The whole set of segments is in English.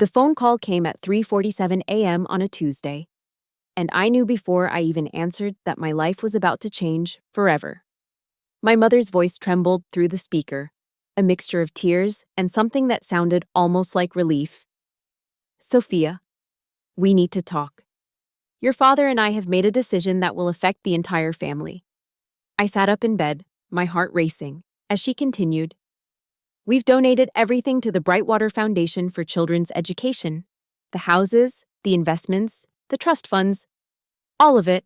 The phone call came at 3:47 a.m. on a Tuesday, and I knew before I even answered that my life was about to change forever. My mother's voice trembled through the speaker, a mixture of tears and something that sounded almost like relief. "Sophia, we need to talk. Your father and I have made a decision that will affect the entire family." I sat up in bed, my heart racing, as she continued. "We've donated everything to the Brightwater Foundation for Children's Education. The houses, the investments, the trust funds. All of it.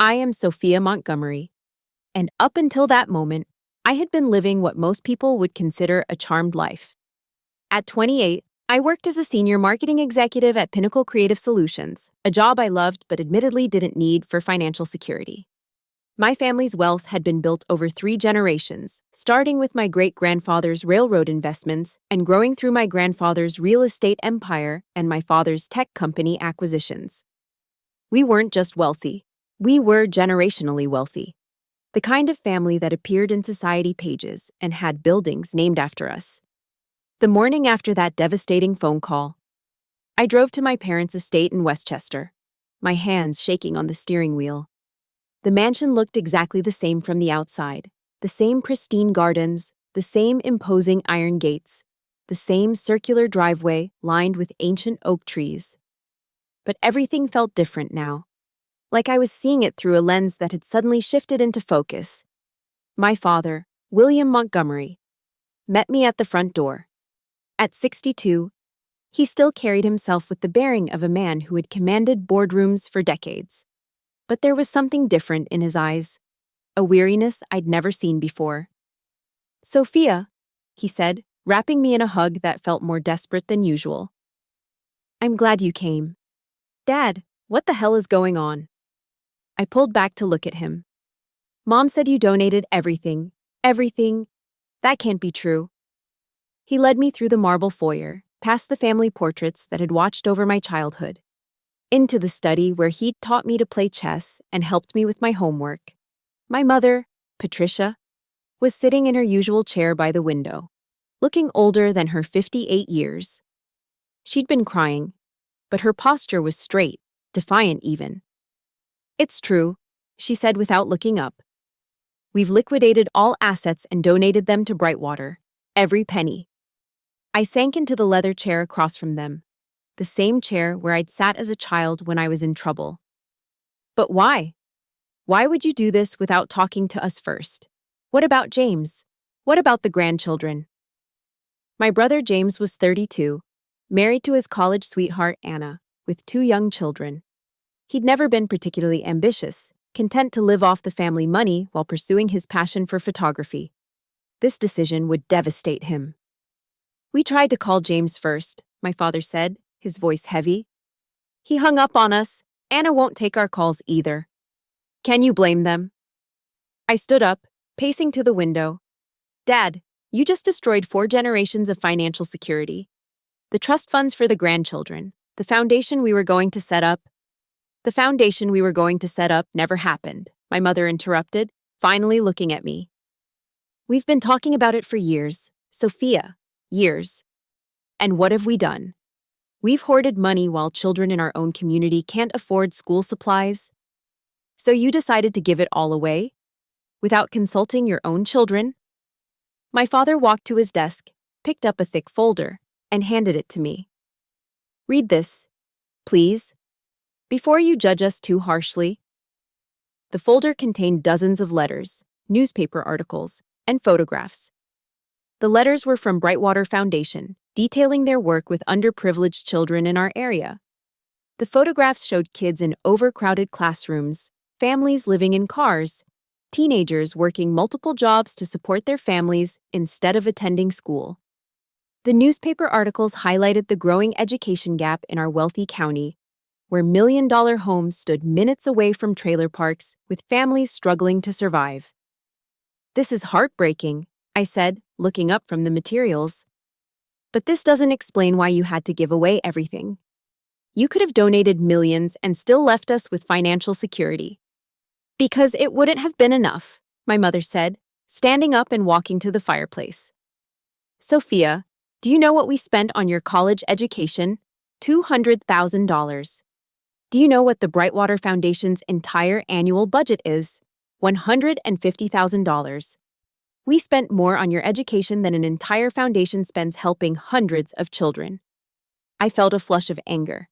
I am Sophia Montgomery. And up until that moment, I had been living what most people would consider a charmed life. At 28, I worked as a senior marketing executive at Pinnacle Creative Solutions, a job I loved but admittedly didn't need for financial security. My family's wealth had been built over 3 generations, starting with my great-grandfather's railroad investments and growing through my grandfather's real estate empire and my father's tech company acquisitions. We weren't just wealthy. We were generationally wealthy. The kind of family that appeared in society pages and had buildings named after us. The morning after that devastating phone call, I drove to my parents' estate in Westchester, my hands shaking on the steering wheel. The mansion looked exactly the same from the outside, the same pristine gardens, the same imposing iron gates, the same circular driveway lined with ancient oak trees. But everything felt different now, like I was seeing it through a lens that had suddenly shifted into focus. My father, William Montgomery, met me at the front door. At 62, he still carried himself with the bearing of a man who had commanded boardrooms for decades. But there was something different in his eyes, a weariness I'd never seen before. "Sophia," he said, wrapping me in a hug that felt more desperate than usual. "I'm glad you came. Dad, what the hell is going on?" I pulled back to look at him. "Mom said you donated everything. Everything. That can't be true." He led me through the marble foyer, past the family portraits that had watched over my childhood, into the study where he'd taught me to play chess and helped me with my homework. My mother, Patricia, was sitting in her usual chair by the window, looking older than her 58 years. She'd been crying, but her posture was straight, defiant even. "It's true," she said without looking up. "We've liquidated all assets and donated them to Brightwater, every penny." I sank into the leather chair across from them, the same chair where I'd sat as a child when I was in trouble. "But why? Why would you do this without talking to us first? What about James? What about the grandchildren?" My brother James was 32, married to his college sweetheart Anna, with 2 young children. He'd never been particularly ambitious, content to live off the family money while pursuing his passion for photography. This decision would devastate him. "We tried to call James first," my father said, his voice heavy. "He hung up on us. Anna won't take our calls either. Can you blame them?" I stood up, pacing to the window. "Dad, you just destroyed 4 generations of financial security. The trust funds for the grandchildren, the foundation we were going to set up." "The foundation we were going to set up never happened," my mother interrupted, finally looking at me. "We've been talking about it for years, Sophia. Years. And what have we done? We've hoarded money while children in our own community can't afford school supplies. So you decided to give it all away? Without consulting your own children?" My father walked to his desk, picked up a thick folder, and handed it to me. "Read this, please, before you judge us too harshly." The folder contained dozens of letters, newspaper articles, and photographs. The letters were from Brightwater Foundation, detailing their work with underprivileged children in our area. The photographs showed kids in overcrowded classrooms, families living in cars, teenagers working multiple jobs to support their families instead of attending school. The newspaper articles highlighted the growing education gap in our wealthy county, where million-dollar homes stood minutes away from trailer parks with families struggling to survive. "This is heartbreaking," I said, looking up from the materials. "But this doesn't explain why you had to give away everything. You could have donated millions and still left us with financial security." "Because it wouldn't have been enough," my mother said, standing up and walking to the fireplace. "Sophia, Do you know what we spent on your college education? $200,000. Do you know what the Brightwater Foundation's entire annual budget is? $150,000. We spent more on your education than an entire foundation spends helping hundreds of children. I felt a flush of anger.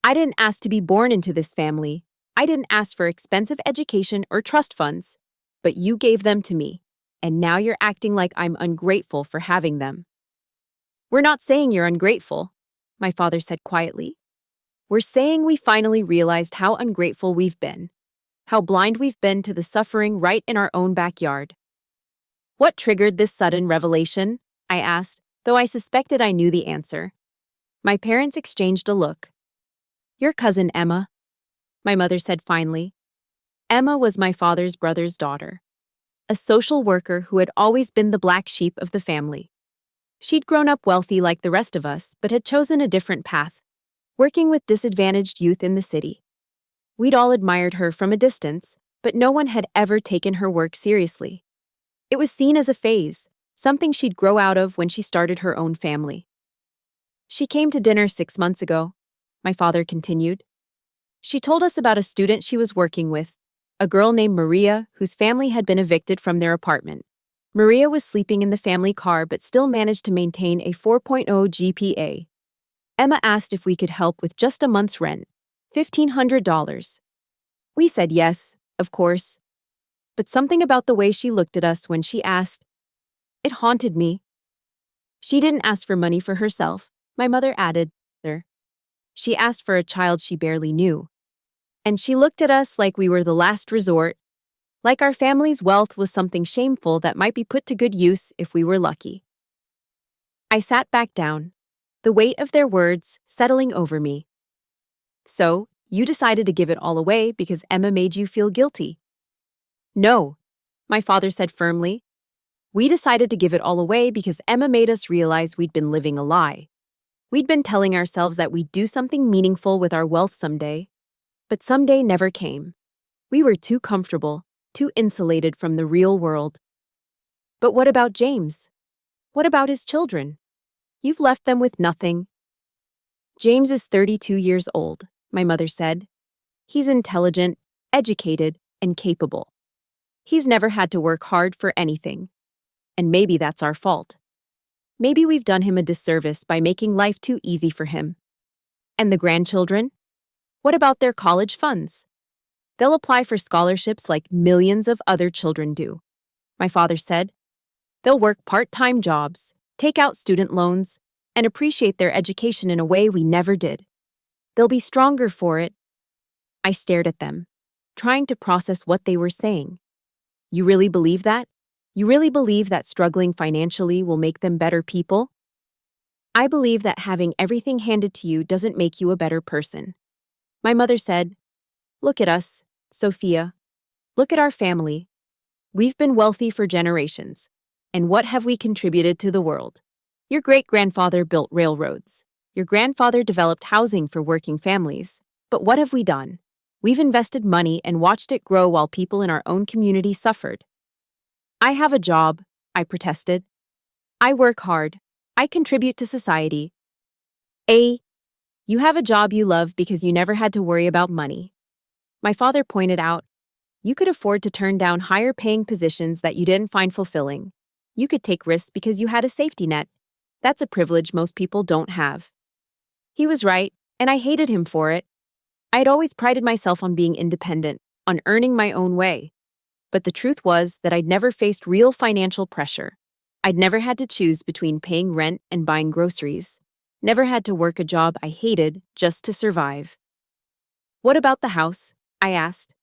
I didn't ask to be born into this family. I didn't ask for expensive education or trust funds. But you gave them to me, and now you're acting like I'm ungrateful for having them. We're not saying you're ungrateful, my father said quietly. We're saying we finally realized how ungrateful we've been, how blind we've been to the suffering right in our own backyard. What triggered this sudden revelation? I asked, though I suspected I knew the answer. My parents exchanged a look. Your cousin Emma, my mother said finally. Emma was my father's brother's daughter, a social worker who had always been the black sheep of the family. She'd grown up wealthy like the rest of us, but had chosen a different path, working with disadvantaged youth in the city. We'd all admired her from a distance, but no one had ever taken her work seriously. It was seen as a phase, something she'd grow out of when she started her own family. She came to dinner 6 months ago, my father continued. She told us about a student she was working with, a girl named Maria whose family had been evicted from their apartment. Maria was sleeping in the family car but still managed to maintain a 4.0 GPA. Emma asked if we could help with just a month's rent, $1,500. We said yes, of course. But something about the way she looked at us when she asked, it haunted me. She didn't ask for money for herself, my mother added. She asked for a child she barely knew. And she looked at us like we were the last resort, like our family's wealth was something shameful that might be put to good use if we were lucky. I sat back down, the weight of their words settling over me. So, you decided to give it all away because Emma made you feel guilty? No, my father said firmly. We decided to give it all away because Emma made us realize we'd been living a lie. We'd been telling ourselves that we'd do something meaningful with our wealth someday, but someday never came. We were too comfortable, too insulated from the real world. But what about James? What about his children? You've left them with nothing. James is 32 years old, my mother said. He's intelligent, educated, and capable. He's never had to work hard for anything. And maybe that's our fault. Maybe we've done him a disservice by making life too easy for him. And the grandchildren? What about their college funds? They'll apply for scholarships like millions of other children do, my father said. They'll work part-time jobs, take out student loans, and appreciate their education in a way we never did. They'll be stronger for it. I stared at them, trying to process what they were saying. You really believe that? You really believe that struggling financially will make them better people? I believe that having everything handed to you doesn't make you a better person. My mother said, look at us, Sophia. Look at our family. We've been wealthy for generations. And what have we contributed to the world? Your great-grandfather built railroads. Your grandfather developed housing for working families. But what have we done? We've invested money and watched it grow while people in our own community suffered. I have a job, I protested. I work hard. I contribute to society. You have a job you love because you never had to worry about money. My father pointed out, you could afford to turn down higher-paying positions that you didn't find fulfilling. You could take risks because you had a safety net. That's a privilege most people don't have. He was right, and I hated him for it. I had always prided myself on being independent, on earning my own way. But the truth was that I'd never faced real financial pressure. I'd never had to choose between paying rent and buying groceries. Never had to work a job I hated just to survive. What about the house? I asked,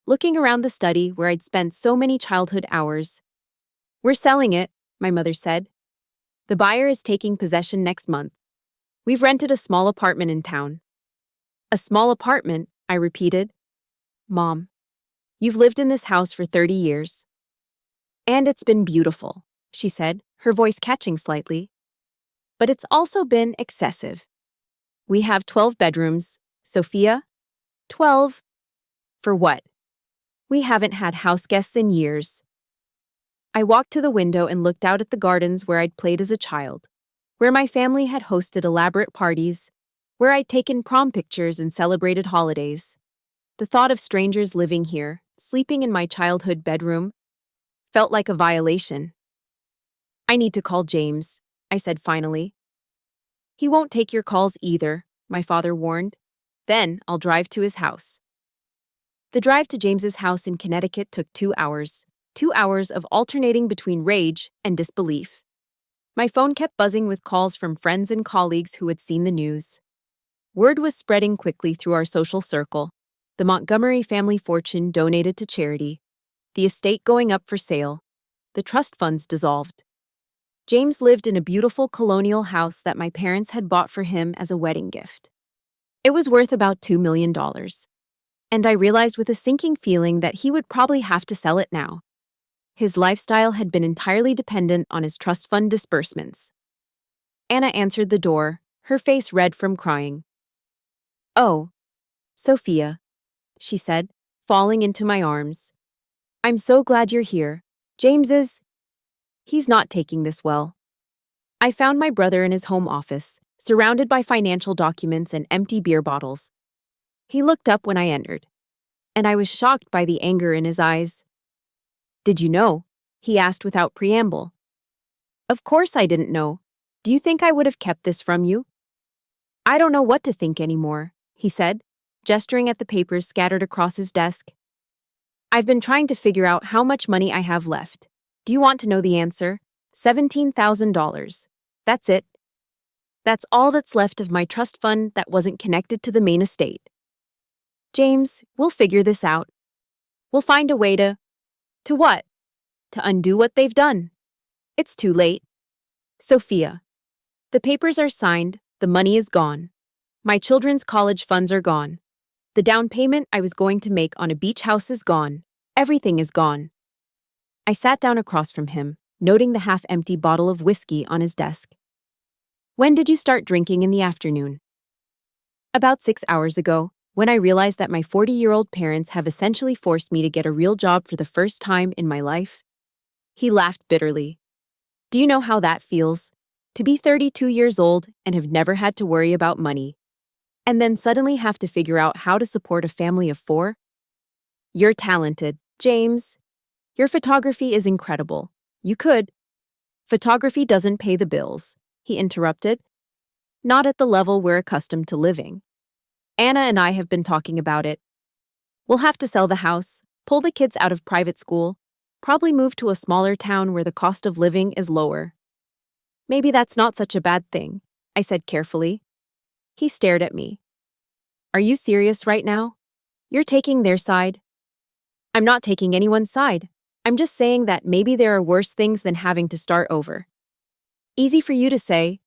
looking around the study where I'd spent so many childhood hours. We're selling it, my mother said. The buyer is taking possession next month. We've rented a small apartment in town. A small apartment, I repeated. Mom, you've lived in this house for 30 years. And it's been beautiful, she said, her voice catching slightly. But it's also been excessive. We have 12 bedrooms, Sophia. 12. For what? We haven't had house guests in years. I walked to the window and looked out at the gardens where I'd played as a child, where my family had hosted elaborate parties, where I'd taken prom pictures and celebrated holidays. The thought of strangers living here, sleeping in my childhood bedroom, felt like a violation. "I need to call James," I said finally. "He won't take your calls either," my father warned. "Then I'll drive to his house." The drive to James's house in Connecticut took 2 hours. 2 hours of alternating between rage and disbelief. My phone kept buzzing with calls from friends and colleagues who had seen the news. Word was spreading quickly through our social circle. The Montgomery family fortune donated to charity. The estate going up for sale. The trust funds dissolved. James lived in a beautiful colonial house that my parents had bought for him as a wedding gift. It was worth about $2 million. And I realized with a sinking feeling that he would probably have to sell it now. His lifestyle had been entirely dependent on his trust fund disbursements. Anna answered the door, her face red from crying. "Oh, Sophia," she said, falling into my arms. "I'm so glad you're here. He's not taking this well." I found my brother in his home office, surrounded by financial documents and empty beer bottles. He looked up when I entered, and I was shocked by the anger in his eyes. "Did you know?" he asked without preamble. "Of course I didn't know. Do you think I would have kept this from you?" "I don't know what to think anymore," he said, gesturing at the papers scattered across his desk. "I've been trying to figure out how much money I have left. Do you want to know the answer? $17,000. That's it. That's all that's left of my trust fund that wasn't connected to the main estate. James, we'll figure this out. We'll find a way to what? To undo what they've done. It's too late. Sophia. The papers are signed, the money is gone. My children's college funds are gone. The down payment I was going to make on a beach house is gone. Everything is gone." I sat down across from him, noting the half-empty bottle of whiskey on his desk. "When did you start drinking in the afternoon?" "About 6 hours ago, when I realized that my 40-year-old parents have essentially forced me to get a real job for the first time in my life." He laughed bitterly. "Do you know how that feels? To be 32 years old and have never had to worry about money, and then suddenly have to figure out how to support a family of 4? You're talented, James. Your photography is incredible. You could." "Photography doesn't pay the bills," he interrupted. "Not at the level we're accustomed to living. Anna and I have been talking about it. We'll have to sell the house, pull the kids out of private school, probably move to a smaller town where the cost of living is lower." "Maybe that's not such a bad thing," I said carefully. He stared at me. "Are you serious right now? You're taking their side?" "I'm not taking anyone's side. I'm just saying that maybe there are worse things than having to start over." "Easy for you to say.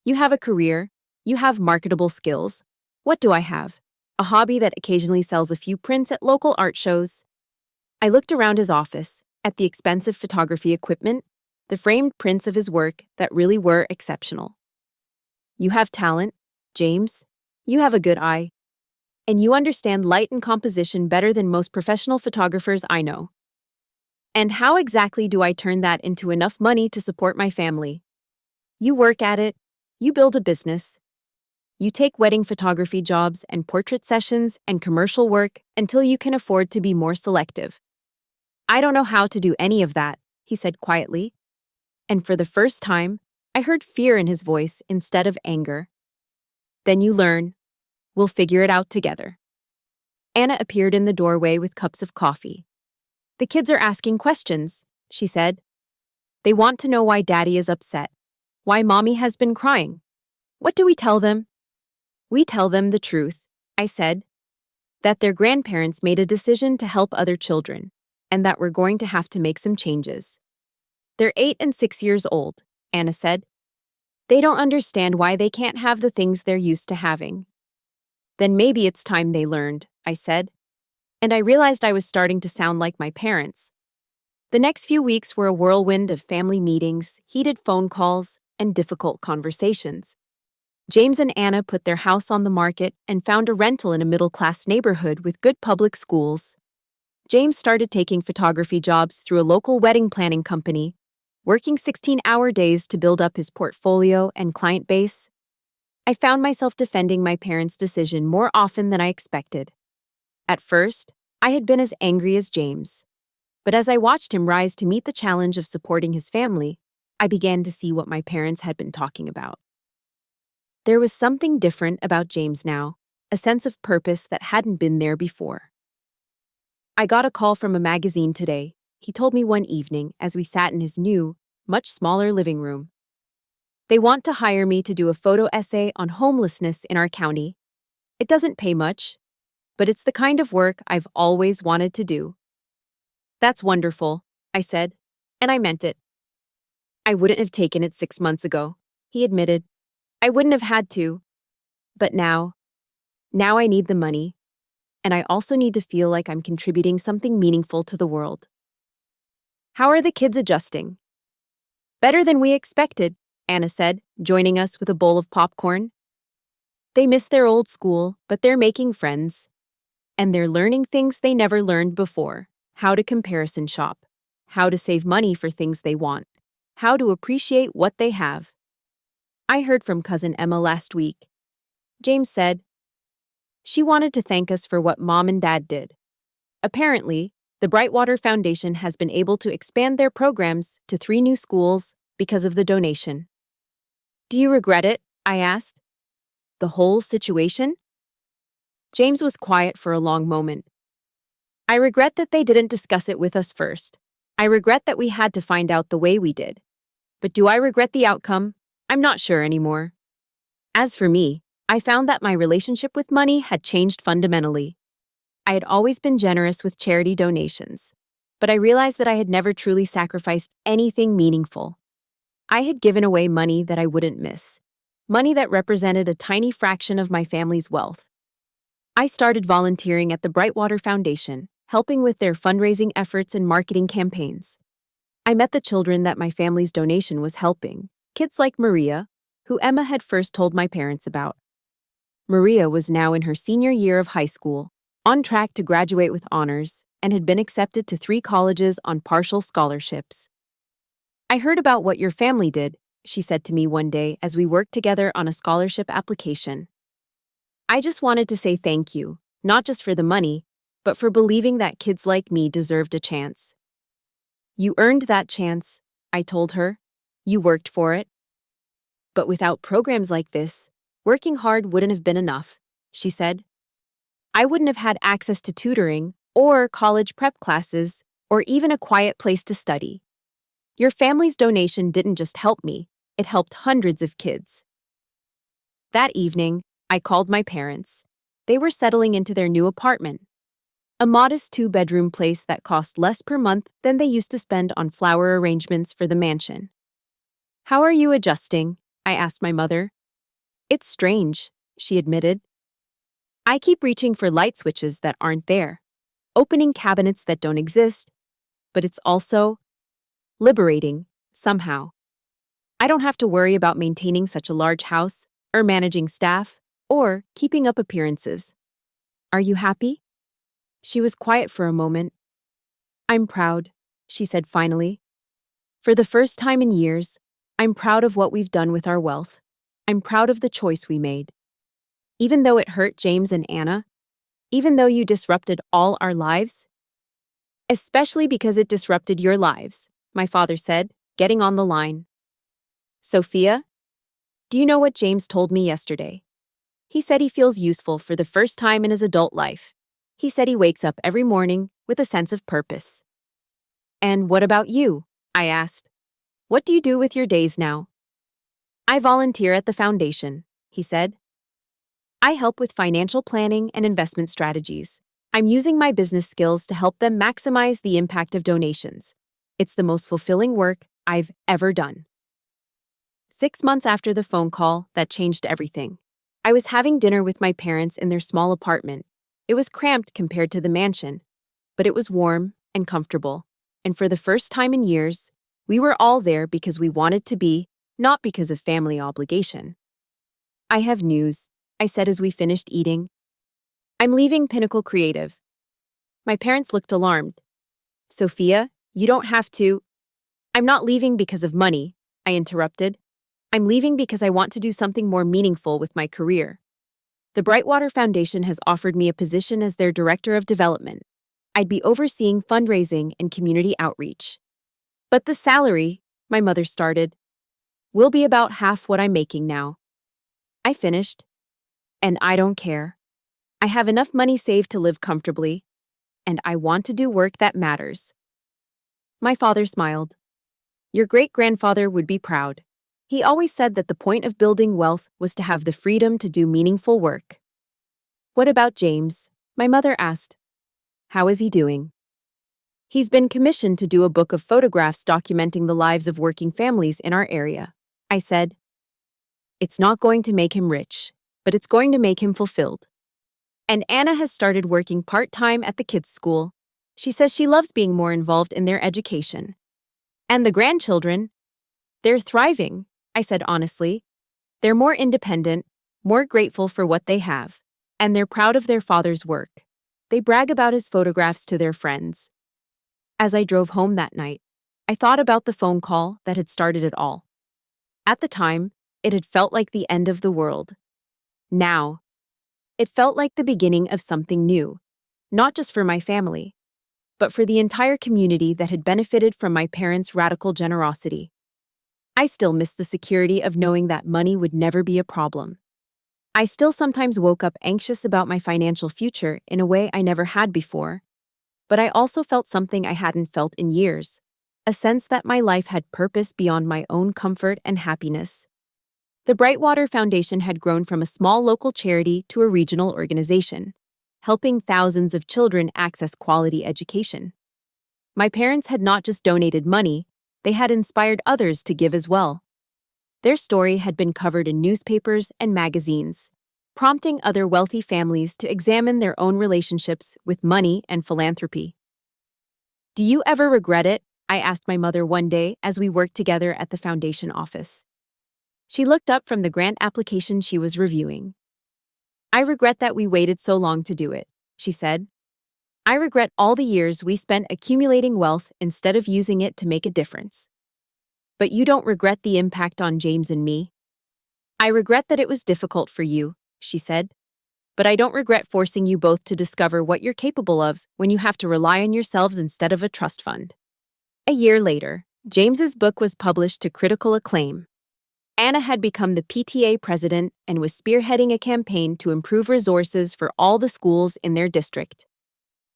You have a career. You have marketable skills. What do I have? A hobby that occasionally sells a few prints at local art shows." I looked around his office, at the expensive photography equipment, the framed prints of his work that really were exceptional. "You have talent, James. You have a good eye. And you understand light and composition better than most professional photographers I know. And how exactly do I turn that into enough money to support my family? You work at it. You build a business. You take wedding photography jobs and portrait sessions and commercial work until you can afford to be more selective." "I don't know how to do any of that," he said quietly. And for the first time, I heard fear in his voice instead of anger. "Then you learn. We'll figure it out together." Anna appeared in the doorway with cups of coffee. "The kids are asking questions," she said. "They want to know why Daddy is upset, why Mommy has been crying. What do we tell them?" "We tell them the truth," I said. "That their grandparents made a decision to help other children, and that we're going to have to make some changes." "They're 8 and 6 years old," Anna said. "They don't understand why they can't have the things they're used to having." "Then maybe it's time they learned," I said. And I realized I was starting to sound like my parents. The next few weeks were a whirlwind of family meetings, heated phone calls, and difficult conversations. James and Anna put their house on the market and found a rental in a middle-class neighborhood with good public schools. James started taking photography jobs through a local wedding planning company, working 16-hour days to build up his portfolio and client base. I found myself defending my parents' decision more often than I expected. At first, I had been as angry as James. But as I watched him rise to meet the challenge of supporting his family, I began to see what my parents had been talking about. There was something different about James now, a sense of purpose that hadn't been there before. I got a call from a magazine today, he told me one evening as we sat in his new, much smaller living room. They want to hire me to do a photo essay on homelessness in our county. It doesn't pay much, but it's the kind of work I've always wanted to do. That's wonderful, I said, and I meant it. I wouldn't have taken it 6 months ago, he admitted. I wouldn't have had to. But now I need the money, and I also need to feel like I'm contributing something meaningful to the world. How are the kids adjusting? Better than we expected, Anna said, joining us with a bowl of popcorn. They miss their old school, but they're making friends. And they're learning things they never learned before. How to comparison shop, how to save money for things they want, how to appreciate what they have. I heard from cousin Emma last week. James said, she wanted to thank us for what Mom and Dad did. Apparently, the Brightwater Foundation has been able to expand their programs to 3 new schools because of the donation. Do you regret it? I asked. The whole situation? James was quiet for a long moment. I regret that they didn't discuss it with us first. I regret that we had to find out the way we did. But do I regret the outcome? I'm not sure anymore. As for me, I found that my relationship with money had changed fundamentally. I had always been generous with charity donations, but I realized that I had never truly sacrificed anything meaningful. I had given away money that I wouldn't miss, money that represented a tiny fraction of my family's wealth. I started volunteering at the Brightwater Foundation, helping with their fundraising efforts and marketing campaigns. I met the children that my family's donation was helping, kids like Maria, who Emma had first told my parents about. Maria was now in her senior year of high school, on track to graduate with honors, and had been accepted to 3 colleges on partial scholarships. I heard about what your family did, she said to me one day as we worked together on a scholarship application. I just wanted to say thank you, not just for the money, but for believing that kids like me deserved a chance. You earned that chance, I told her. You worked for it. But without programs like this, working hard wouldn't have been enough, she said. I wouldn't have had access to tutoring, or college prep classes, or even a quiet place to study. Your family's donation didn't just help me, it helped hundreds of kids. That evening, I called my parents. They were settling into their new apartment. A modest 2-bedroom place that cost less per month than they used to spend on flower arrangements for the mansion. How are you adjusting? I asked my mother. It's strange, she admitted. I keep reaching for light switches that aren't there, opening cabinets that don't exist, but it's also liberating, somehow. I don't have to worry about maintaining such a large house, or managing staff, or keeping up appearances. Are you happy? She was quiet for a moment. I'm proud, she said finally. For the first time in years, I'm proud of what we've done with our wealth. I'm proud of the choice we made. Even though it hurt James and Anna, even though you disrupted all our lives, especially because it disrupted your lives, my father said, getting on the line. Sophia, do you know what James told me yesterday? He said he feels useful for the first time in his adult life. He said he wakes up every morning with a sense of purpose. And what about you? I asked. What do you do with your days now? I volunteer at the foundation, he said. I help with financial planning and investment strategies. I'm using my business skills to help them maximize the impact of donations. It's the most fulfilling work I've ever done. 6 months after the phone call, that changed everything. I was having dinner with my parents in their small apartment. It was cramped compared to the mansion, but it was warm and comfortable. And for the first time in years, we were all there because we wanted to be, not because of family obligation. I have news, I said as we finished eating. I'm leaving Pinnacle Creative. My parents looked alarmed. Sophia, you don't have to. I'm not leaving because of money, I interrupted. I'm leaving because I want to do something more meaningful with my career. The Brightwater Foundation has offered me a position as their Director of Development. I'd be overseeing fundraising and community outreach. But the salary, my mother started, will be about half what I'm making now. I finished. And I don't care. I have enough money saved to live comfortably, and I want to do work that matters. My father smiled. Your great-grandfather would be proud. He always said that the point of building wealth was to have the freedom to do meaningful work. What about James? My mother asked. How is he doing? He's been commissioned to do a book of photographs documenting the lives of working families in our area, I said. It's not going to make him rich, but it's going to make him fulfilled. And Anna has started working part-time at the kids' school. She says she loves being more involved in their education. And the grandchildren? They're thriving, I said honestly. They're more independent, more grateful for what they have, and they're proud of their father's work. They brag about his photographs to their friends. As I drove home that night, I thought about the phone call that had started it all. At the time, it had felt like the end of the world. Now, it felt like the beginning of something new, not just for my family, but for the entire community that had benefited from my parents' radical generosity. I still missed the security of knowing that money would never be a problem. I still sometimes woke up anxious about my financial future in a way I never had before, but I also felt something I hadn't felt in years, a sense that my life had purpose beyond my own comfort and happiness. The Brightwater Foundation had grown from a small local charity to a regional organization, helping thousands of children access quality education. My parents had not just donated money, they had inspired others to give as well. Their story had been covered in newspapers and magazines, prompting other wealthy families to examine their own relationships with money and philanthropy. Do you ever regret it? I asked my mother one day as we worked together at the foundation office. She looked up from the grant application she was reviewing. I regret that we waited so long to do it, she said. I regret all the years we spent accumulating wealth instead of using it to make a difference. But you don't regret the impact on James and me? I regret that it was difficult for you, she said. But I don't regret forcing you both to discover what you're capable of when you have to rely on yourselves instead of a trust fund. A year later, James's book was published to critical acclaim. Anna had become the PTA president and was spearheading a campaign to improve resources for all the schools in their district.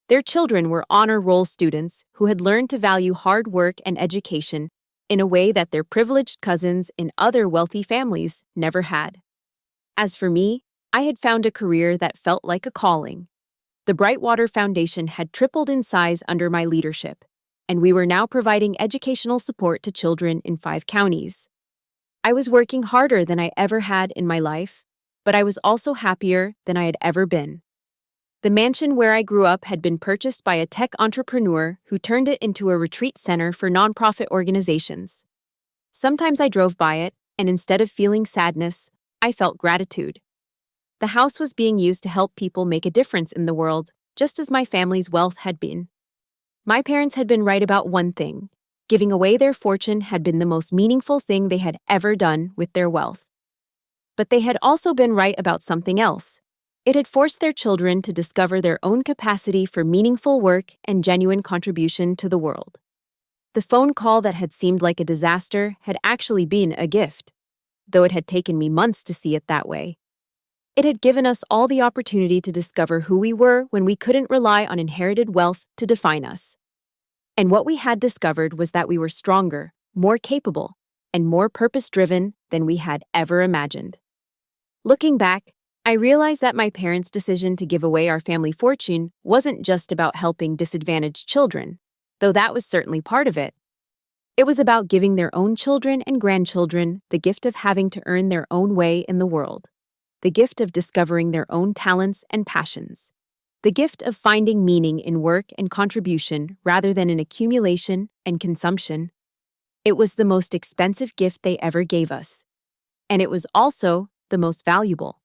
Their children were honor roll students who had learned to value hard work and education in a way that their privileged cousins in other wealthy families never had. As for me, I had found a career that felt like a calling. The Brightwater Foundation had tripled in size under my leadership, and we were now providing educational support to children in 5 counties. I was working harder than I ever had in my life, but I was also happier than I had ever been. The mansion where I grew up had been purchased by a tech entrepreneur who turned it into a retreat center for nonprofit organizations. Sometimes I drove by it, and instead of feeling sadness, I felt gratitude. The house was being used to help people make a difference in the world, just as my family's wealth had been. My parents had been right about one thing. Giving away their fortune had been the most meaningful thing they had ever done with their wealth. But they had also been right about something else. It had forced their children to discover their own capacity for meaningful work and genuine contribution to the world. The phone call that had seemed like a disaster had actually been a gift, though it had taken me months to see it that way. It had given us all the opportunity to discover who we were when we couldn't rely on inherited wealth to define us. And what we had discovered was that we were stronger, more capable, and more purpose-driven than we had ever imagined. Looking back, I realized that my parents' decision to give away our family fortune wasn't just about helping disadvantaged children, though that was certainly part of it. It was about giving their own children and grandchildren the gift of having to earn their own way in the world, the gift of discovering their own talents and passions, the gift of finding meaning in work and contribution rather than in accumulation and consumption. It was the most expensive gift they ever gave us. And it was also the most valuable.